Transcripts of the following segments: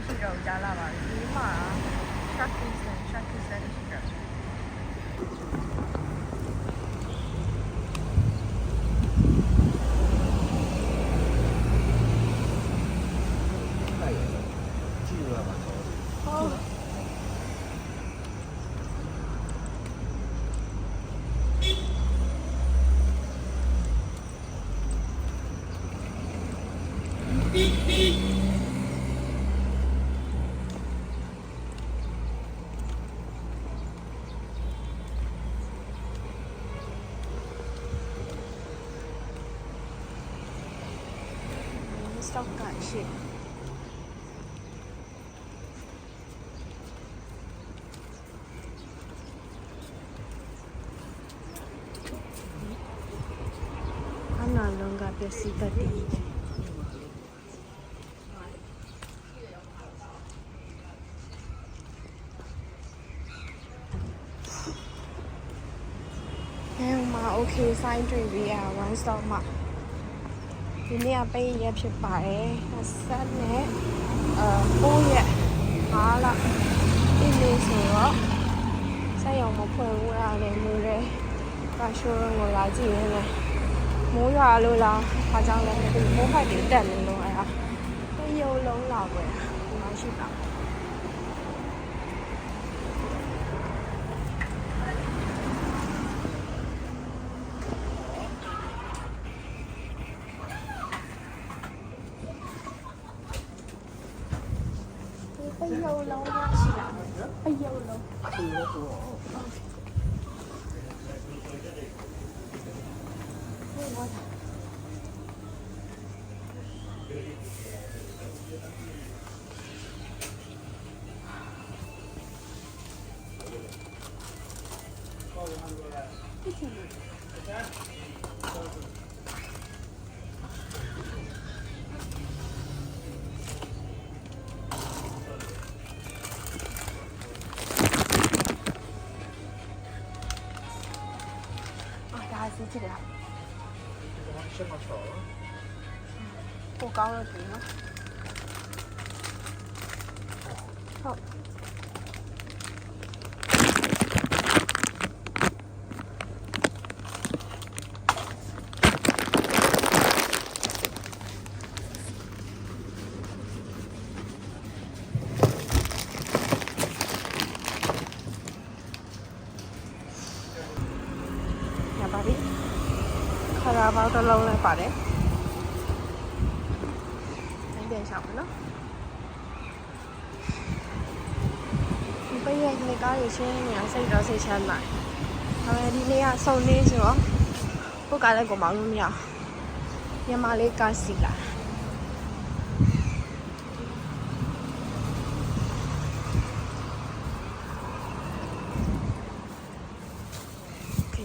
မရှိတော့ကြားလာပါပြီဒီမှာ Sharkies ရှိတယ်Stop 感谢。အနာလုံးကပစ္စည်းတတ်တယ်Okay, sign တွေ့ပြီอ่ะ one stop မှာဒီနေ့ကပိတ်ရက်ဖြစ်ပါတယ်ဆက်နဲ့9ရက်5လဒီနေ့ဆိုတော့ဆက်ရုံမဖွင့်ဘူးလားလည်းမိုးတယ်ကာရှိုးကိုလာကြည့်ရင်းနဲ့မိုးရွာလို့လားအားကြောင့်လည်းမသိမိုးဖိုက်တွေတက်နေလို့အဲ့ဒါရုံလုံးလာပဲဒီမှာရှိတာပယုံလုံးရရှိတာပယုံလုံးဒီလိုတော့ကြည့်လားရှင်းမချောကိုကောင်းလို့ဒီနော်ဟုတ်ရပါပြီခါရာပေါင်းတစ်လုံးလည်းပါတယ်။အဲ့ပြန်ရှောက်မယ်နော်။ဒီပိတ်ရက်နေကားရရှင်းနေအောင်စိတ်တော့စိတ်ချမ်းသာ။ဒါပေမဲ့ဒီနေ့ကစုံနေဆိုတော့ကိုယ်ကလည်းကိုမောင်းလို့မရ။မြန်မာလေးကားစီလာ။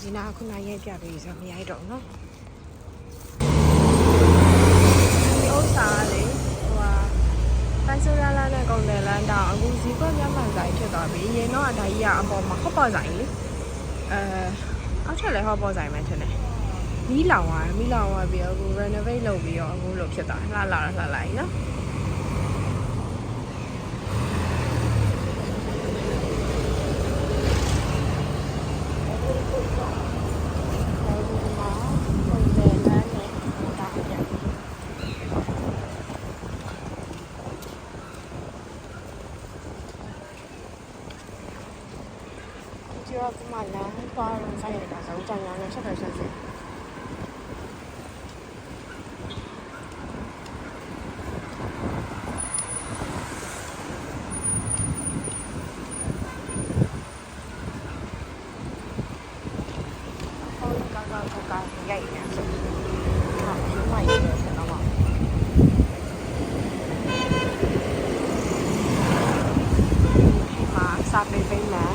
ဒီနာခုနရိုက်ပြပေးဆိုမရိုက်တော့နော်ဒီဥစ္စာကလေပန်းစိုးရလမ်းနဲ့ကုန်တယ်လမ်းတောင်အခုဈေးကွက်မြတ်မှန်ဆိုင်ဖြစ်သွားပြီရင်တော့အဒါကြီးကအပေါ်မှာဟော့ပေါ်ဆိုင်လေအောက်ထပ်လည်းဟော့ပေါ်ဆိုင်မှထင်တယ်မီးလောင်သွားပြီးတော့အခု renovate လုပ်ပြီးတော့အခုလိုဖြစ်သွားလှလာလိုက်နော်就这么难花人家也打算这样的这个事情。刚ရိုက်နေဆိုဟာဒီမိုက်ရဆက်တော့ပါဒီမှာစာပေပေးမယ်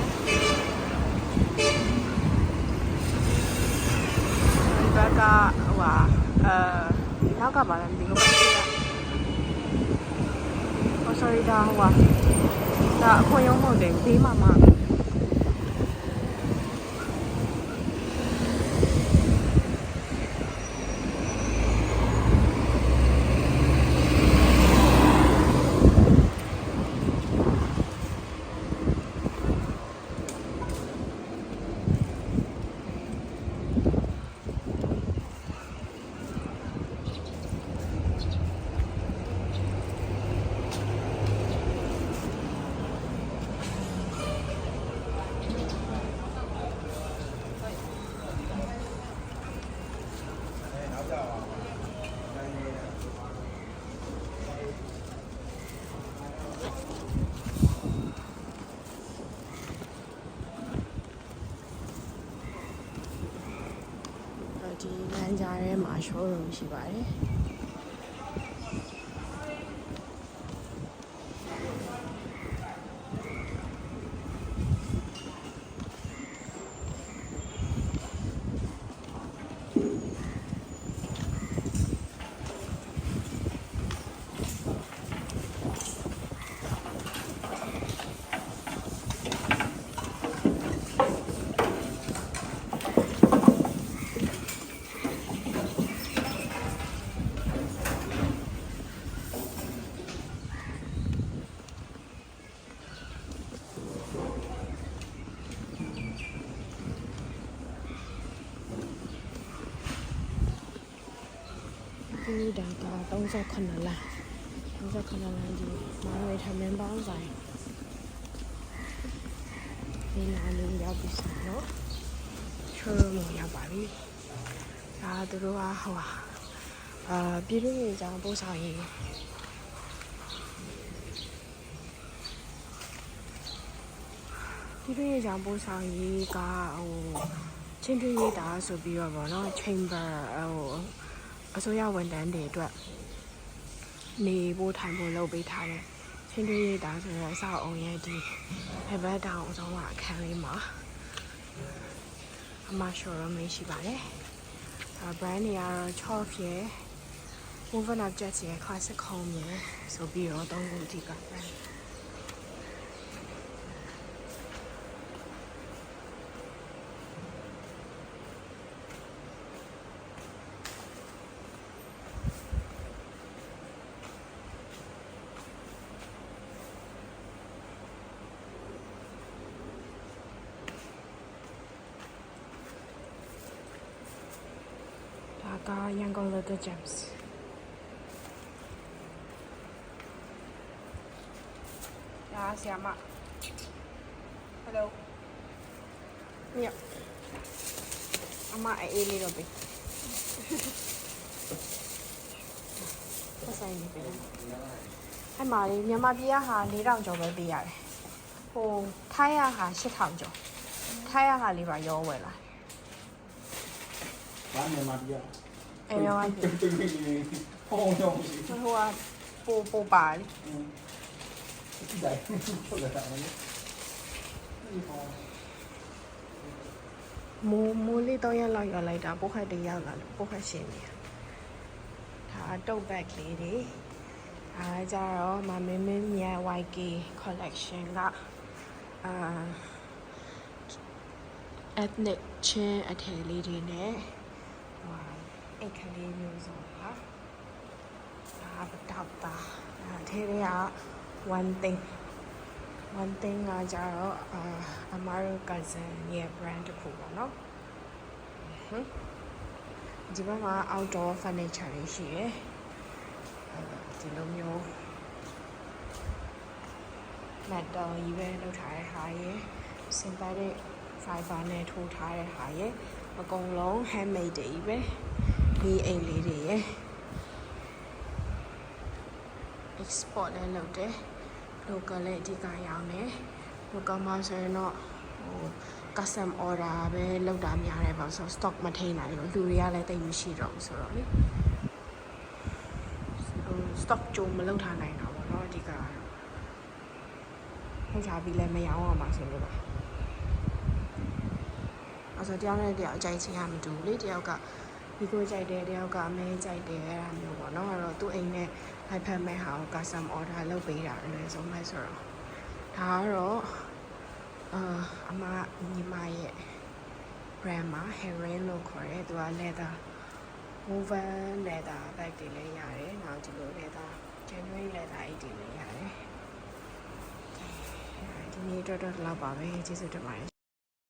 ဒီဘက်ကဟိုဟာနောက်ကပါလားဒီလိုပဲOh sorry ဒါဟိုဟာဒါအခွင့်အရေးမဟုတ်တယ်ဘေးမှာ လမ်းကြားထဲမှာ showroom ရှိပါတယ်ဒီဒါက39လမ်းဒီမောင်ဝေထမင်းပေါင်းဆိုင်ဒီနားလေးရောက်ပြီဆိုတော့ showroom ကိုရောက်ပါပြီဒါသူတို့ကဟိုပြည်တွင်းရေးကြောင်းပို့ဆောင်ရေးပြည်တွင်းရေးကြောင်းပို့ဆောင်ရေးကချင်းတွင်းရေးတာဆိုပြီးတော့ဗောနော် chamber အစိုးရဝန်ထမ်းတွေအတွက်နေဖို့ထိုင်ဖို့လုပ်ပေးထားတယ်ချင်းတွင်းရေးတာဆိုတော့အဆောက်အအုံရဲ့ဒီဘက်ဘက်တောင်အဆုံးကအခန်းလေးမှာအမ showroom လေးရှိပါတယ်brand တွေကတော့ Chalk ရယ် Woven Objects ရယ် Classic Home ရယ်ဆိုပြီးတော့၃ခုအထိက brandဒါက Yangon Leather Gems ဒါဆရာမ Hello မြေအမအေးလေးတော့ပဲဆက်ဆိုင်နေပြီအဲ့မှာလေမြန်မာပြည်ကဟာ4000ကျော်ပဲပေးရတယ်ဟိုထိုင်းရဟာ8000ကျော်ထိုင်းရဟာလေးပါရောဝယ်လာဘာမြန်မာပြည်อ่ะရောဝယ်ဟောတော့မရှိဟိုကပိုပါလေဒီတိုင်းထုတ်လာတာလေမိုးလေးတော့ရလောက်ရောက်လိုက်တာပို့ခတ်တွေရောက်လာလို့ပို့ခတ်ရှင်နေဒါတုတ်ဘက်လေးတွေအားကြတော့မမင်းမြန် YK collection ကethnic ချင်းအထည်လေးတွေနဲ့အိတ်ကလေးမျိုးစုံပါဒါပတောက်တာအထည်တွေက one thing ကကြတော့အမတို့ cousin ရဲ့ brand တစ်ခုပေါ့နော်ဒီဘက်မှာ outdoor furniture တွေရှိတယ်ဒီလိုမျိုး metal ကြီးပဲလုပ်ထားတဲ့ဟာရယ် synthetic fiber နဲ့ထိုးထားတဲ့ဟာရယ်အကုန်လုံး handmade တွေကြီးပဲဒီအိမ်လေးတွေရယ် export လည်းလုပ်တယ် local လည်းအဓိကရောင်းတယ် local မှာဆိုရင်တော့custom order ပဲလုပ်တာများတယ်ပေါ့ဆို stock မထိန်းနိုင်လို့လူတွေကလည်းတိတ်မရှိတော့ဘူးဆိုတော့လေstock ကြုံမလုပ်ထားနိုင်တာပေါ့နော်အဓိကထုတ်ချပြီးလည်းမရောင်းအောင်ပါဆိုလို့ပါအဲ့ဆိုတယောက်နဲ့တယောက်အကြိုက်ချင်းရမတူဘူးလေတယောက်ကဒီကိုကြိုက်တယ်တယောက်ကအမဲကြိုက်တယ်အဲ့ဒါမျိုးပေါ့နော်အဲ့တော့သူ့အိမ်နဲ့လိုက်ဖက်မဲ့ဟာကို custom order လုပ်ပေးတာအလွယ်ဆုံးပဲဆိုတော့ဒါကတော့အမညီမရဲ့ brand မှာ Heron လို့ခေါ်တယ်သူက leather woven leather bag တွေလည်းရတယ်နောက်ဒီလို leather genuine leather အိတ်တွေလည်းရတယ်ဒီနေ့တော့လောက်ပါပဲကျေးဇူးတင်ပါတယ်